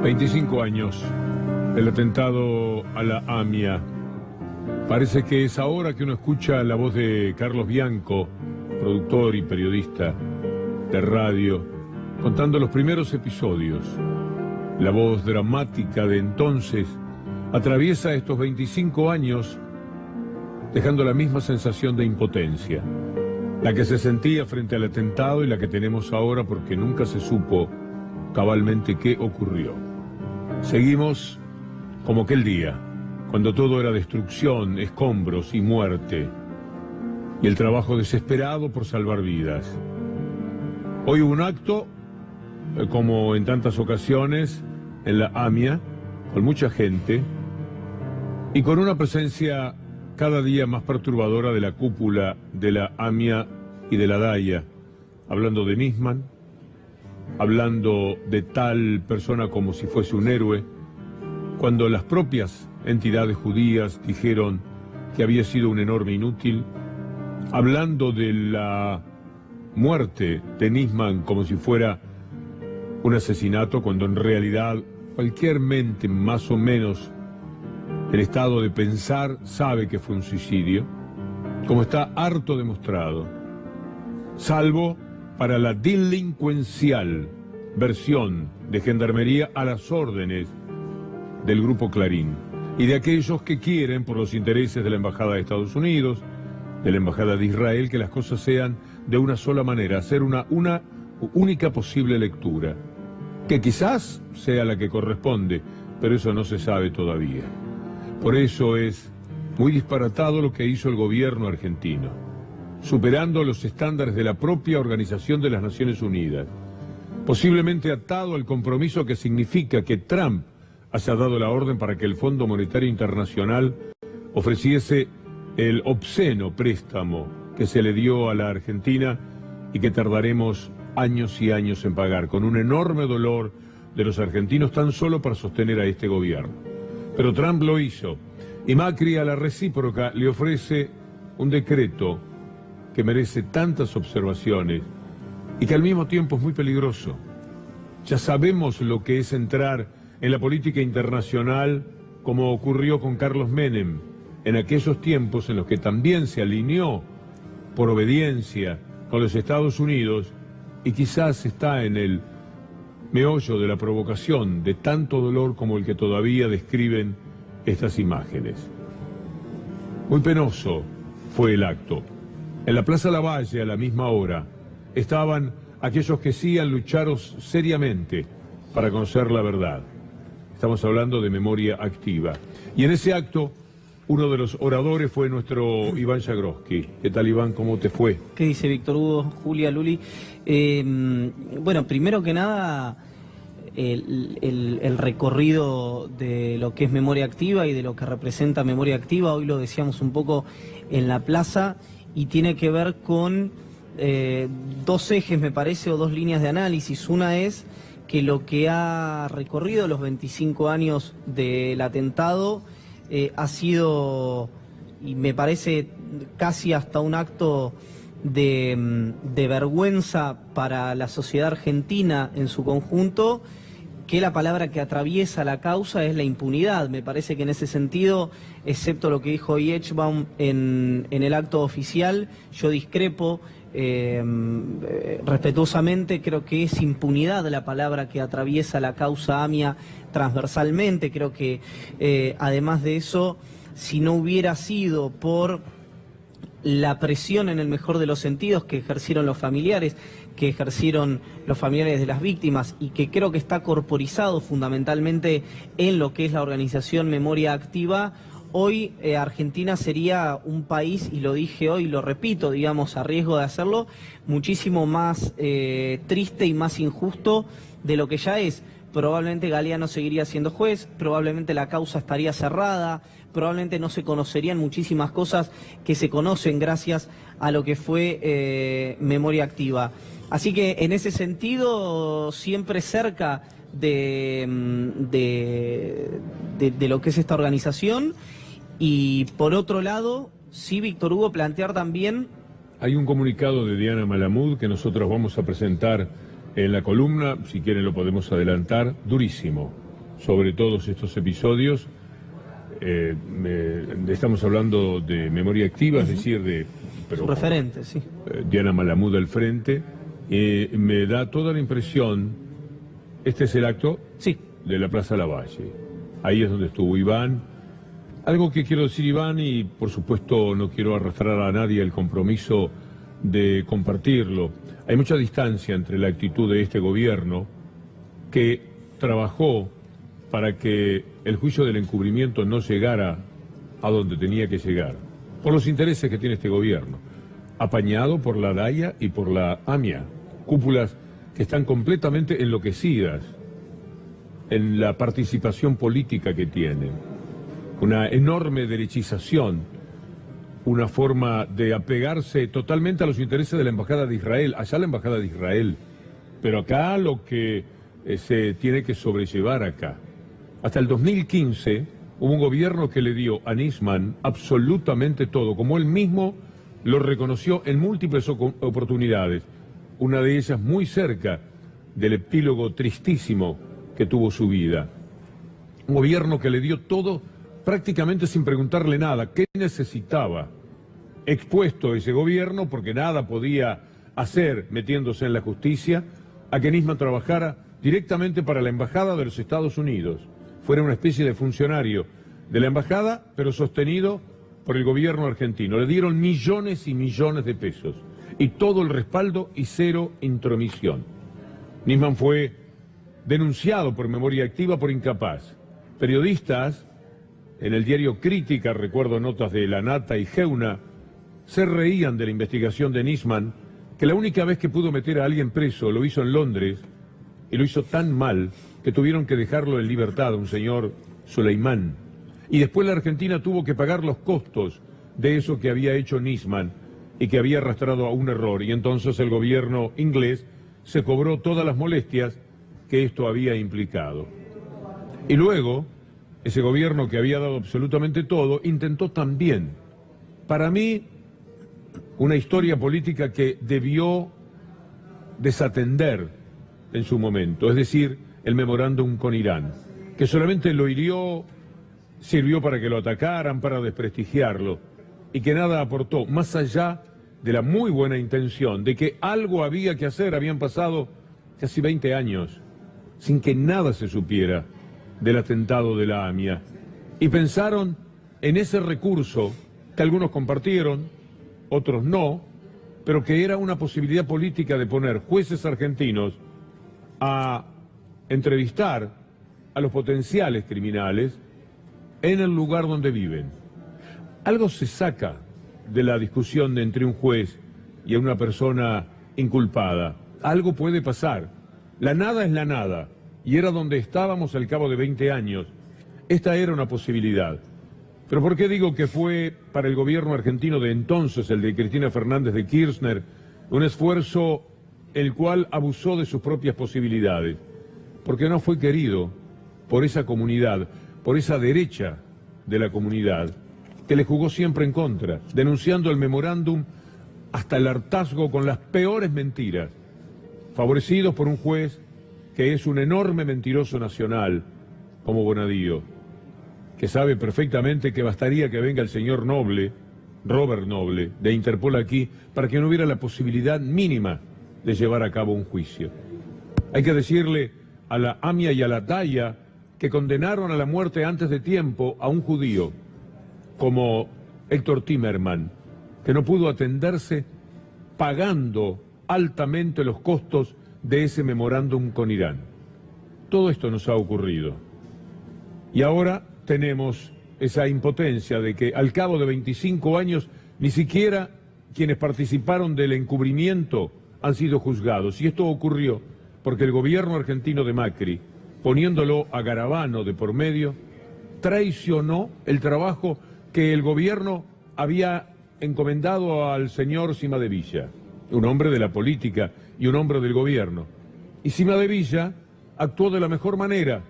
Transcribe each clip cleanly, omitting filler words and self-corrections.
25 años del atentado a la AMIA. Parece que es ahora que uno escucha la voz de Carlos Bianco, productor y periodista de radio, contando los primeros episodios. La voz dramática de entonces atraviesa estos 25 años dejando la misma sensación de impotencia, la que se sentía frente al atentado y la que tenemos ahora porque nunca se supo cabalmente qué ocurrió. Seguimos como aquel día, cuando todo era destrucción, escombros y muerte, y el trabajo desesperado por salvar vidas. Hoy hubo un acto, como en tantas ocasiones, en la AMIA, con mucha gente, y con una presencia cada día más perturbadora de la cúpula de la AMIA y de la DAIA, hablando de Nisman, hablando de tal persona como si fuese un héroe, cuando las propias entidades judías dijeron que había sido un enorme inútil, hablando de la muerte de Nisman como si fuera un asesinato, cuando en realidad cualquier mente más o menos en estado de pensar sabe que fue un suicidio, como está harto demostrado, salvo para la delincuencial versión de Gendarmería a las órdenes del Grupo Clarín y de aquellos que quieren, por los intereses de la Embajada de Estados Unidos, de la Embajada de Israel, que las cosas sean de una sola manera, hacer una única posible lectura, que quizás sea la que corresponde, pero eso no se sabe todavía. Por eso es muy disparatado lo que hizo el gobierno argentino, superando los estándares de la propia Organización de las Naciones Unidas, posiblemente atado al compromiso que significa que Trump haya dado la orden para que el Fondo Monetario Internacional ofreciese el obsceno préstamo que se le dio a la Argentina y que tardaremos años y años en pagar, con un enorme dolor de los argentinos tan solo para sostener a este gobierno. Pero Trump lo hizo, y Macri a la recíproca le ofrece un decreto que merece tantas observaciones y que al mismo tiempo es muy peligroso. Ya sabemos lo que es entrar en la política internacional, como ocurrió con Carlos Menem, en aquellos tiempos en los que también se alineó por obediencia con los Estados Unidos y quizás está en el meollo de la provocación de tanto dolor como el que todavía describen estas imágenes. Muy penoso fue el acto. En la Plaza Lavalle, a la misma hora, estaban aquellos que sí han luchado seriamente para conocer la verdad. Estamos hablando de Memoria Activa. Y en ese acto, uno de los oradores fue nuestro Iván Jagroski. ¿Qué tal, Iván? ¿Cómo te fue? ¿Qué dice Víctor Hugo, Julia, Luli? Bueno, primero que nada, el recorrido de lo que es Memoria Activa y de lo que representa Memoria Activa, hoy lo decíamos un poco en la plaza, y tiene que ver con dos ejes, me parece, o dos líneas de análisis. Una es que lo que ha recorrido los 25 años del atentado ha sido, y me parece casi hasta un acto de vergüenza para la sociedad argentina en su conjunto, que la palabra que atraviesa la causa es la impunidad. Me parece que en ese sentido, excepto lo que dijo Eichbaum en el acto oficial, yo discrepo respetuosamente. Creo que es impunidad la palabra que atraviesa la causa AMIA transversalmente. Creo que además de eso, si no hubiera sido por la presión, en el mejor de los sentidos, que ejercieron los familiares de las víctimas, y que creo que está corporizado fundamentalmente en lo que es la organización Memoria Activa, hoy Argentina sería un país, y lo dije hoy, lo repito, digamos, a riesgo de hacerlo, muchísimo más triste y más injusto de lo que ya es. Probablemente Galeano seguiría siendo juez, probablemente la causa estaría cerrada, probablemente no se conocerían muchísimas cosas que se conocen gracias a lo que fue Memoria Activa. Así que en ese sentido, siempre cerca de lo que es esta organización. Y por otro lado, sí, Víctor Hugo, plantear también... Hay un comunicado de Diana Malamud que nosotros vamos a presentar en la columna, si quieren lo podemos adelantar, durísimo. sobre todos estos episodios. Estamos hablando de memoria activa, es decir, Su referente, sí. Diana Malamud al frente. Me da toda la impresión, este es el acto Sí. de la Plaza Lavalle. Ahí es donde estuvo Iván. Algo que quiero decir, Iván, y por supuesto no quiero arrastrar a nadie el compromiso de compartirlo. Hay mucha distancia entre la actitud de este gobierno, que trabajó para que el juicio del encubrimiento no llegara a donde tenía que llegar, por los intereses que tiene este gobierno, apañado por la DAIA y por la AMIA, cúpulas que están completamente enloquecidas en la participación política que tienen, una enorme derechización, una forma de apegarse totalmente a los intereses de la Embajada de Israel, allá la Embajada de Israel, pero acá lo que se tiene que sobrellevar acá. Hasta el 2015 hubo un gobierno que le dio a Nisman absolutamente todo, como él mismo lo reconoció en múltiples oportunidades, una de ellas muy cerca del epílogo tristísimo que tuvo su vida. Un gobierno que le dio todo prácticamente sin preguntarle nada, qué necesitaba. Expuesto ese gobierno, porque nada podía hacer metiéndose en la justicia, a que Nisman trabajara directamente para la Embajada de los Estados Unidos. Fuera una especie de funcionario de la embajada, pero sostenido por el gobierno argentino. Le dieron millones y millones de pesos y todo el respaldo y cero intromisión. Nisman fue denunciado por memoria activa por incapaz. Periodistas, en el diario Crítica, recuerdo notas de La Nata y Geuna, se reían de la investigación de Nisman, que la única vez que pudo meter a alguien preso lo hizo en Londres, y lo hizo tan mal que tuvieron que dejarlo en libertad, un señor Suleimán. Y después la Argentina tuvo que pagar los costos de eso que había hecho Nisman y que había arrastrado a un error. Y entonces el gobierno inglés se cobró todas las molestias que esto había implicado. Y luego, ese gobierno que había dado absolutamente todo, intentó también, para mí, una historia política que debió desatender en su momento, es decir, el memorándum con Irán, que solamente lo hirió, sirvió para que lo atacaran, para desprestigiarlo, y que nada aportó, más allá de la muy buena intención de que algo había que hacer. Habían pasado casi 20 años sin que nada se supiera del atentado de la AMIA, y pensaron en ese recurso que algunos compartieron, otros no, pero que era una posibilidad política de poner jueces argentinos a entrevistar a los potenciales criminales en el lugar donde viven. Algo se saca de la discusión entre un juez y una persona inculpada. Algo puede pasar. La nada es la nada, y era donde estábamos al cabo de 20 años. Esta era una posibilidad. Pero ¿por qué digo que fue para el gobierno argentino de entonces, el de Cristina Fernández de Kirchner, un esfuerzo el cual abusó de sus propias posibilidades? Porque no fue querido por esa comunidad, por esa derecha de la comunidad, que le jugó siempre en contra, denunciando el memorándum hasta el hartazgo con las peores mentiras, favorecidos por un juez que es un enorme mentiroso nacional, como Bonadío, que sabe perfectamente que bastaría que venga el señor Noble, Robert Noble, de Interpol aquí, para que no hubiera la posibilidad mínima de llevar a cabo un juicio. Hay que decirle a la AMIA y a la DAIA que condenaron a la muerte antes de tiempo a un judío, como Héctor Timerman, que no pudo atenderse pagando altamente los costos de ese memorándum con Irán. Todo esto nos ha ocurrido. Y ahora tenemos esa impotencia de que al cabo de 25 años ni siquiera quienes participaron del encubrimiento han sido juzgados. Y esto ocurrió porque el gobierno argentino de Macri, poniéndolo a Garabano de por medio, traicionó el trabajo que el gobierno había encomendado al señor Cimadevilla, un hombre de la política y un hombre del gobierno. Y Cimadevilla actuó de la mejor manera,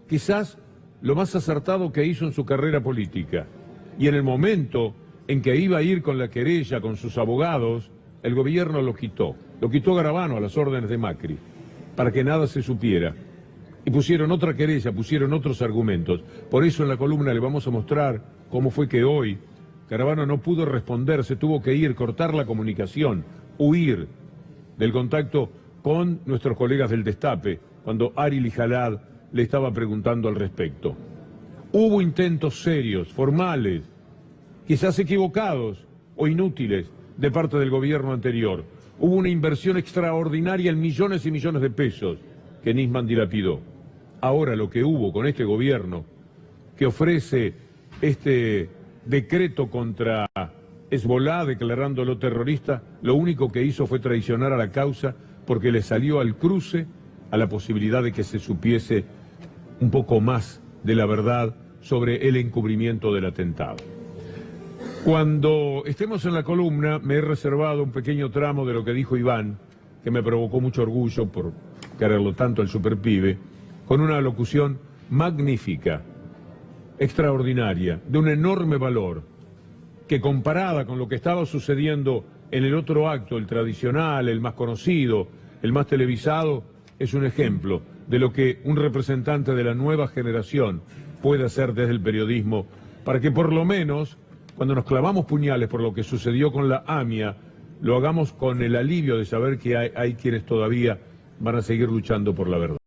quizás lo más acertado que hizo en su carrera política. Y en el momento en que iba a ir con la querella, con sus abogados, el gobierno lo quitó Garabano a las órdenes de Macri, para que nada se supiera. y pusieron otra querella, pusieron otros argumentos. Por eso en la columna le vamos a mostrar cómo fue que hoy Caravano no pudo responder, se tuvo que ir, cortar la comunicación, huir del contacto con nuestros colegas del Destape, cuando Ari Lijalad le estaba preguntando al respecto. Hubo intentos serios, formales, quizás equivocados o inútiles de parte del gobierno anterior. Hubo una inversión extraordinaria en millones y millones de pesos que Nisman dilapidó. Ahora lo que hubo con este gobierno, que ofrece este decreto contra Hezbolá declarándolo terrorista, lo único que hizo fue traicionar a la causa porque le salió al cruce a la posibilidad de que se supiese un poco más de la verdad sobre el encubrimiento del atentado. Cuando estemos en la columna me he reservado un pequeño tramo de lo que dijo Iván, que me provocó mucho orgullo por quererlo tanto al superpibe, con una locución magnífica, extraordinaria, de un enorme valor, que comparada con lo que estaba sucediendo en el otro acto, el tradicional, el más conocido, el más televisado, es un ejemplo de lo que un representante de la nueva generación puede hacer desde el periodismo, para que por lo menos, cuando nos clavamos puñales por lo que sucedió con la AMIA, lo hagamos con el alivio de saber que hay quienes todavía van a seguir luchando por la verdad.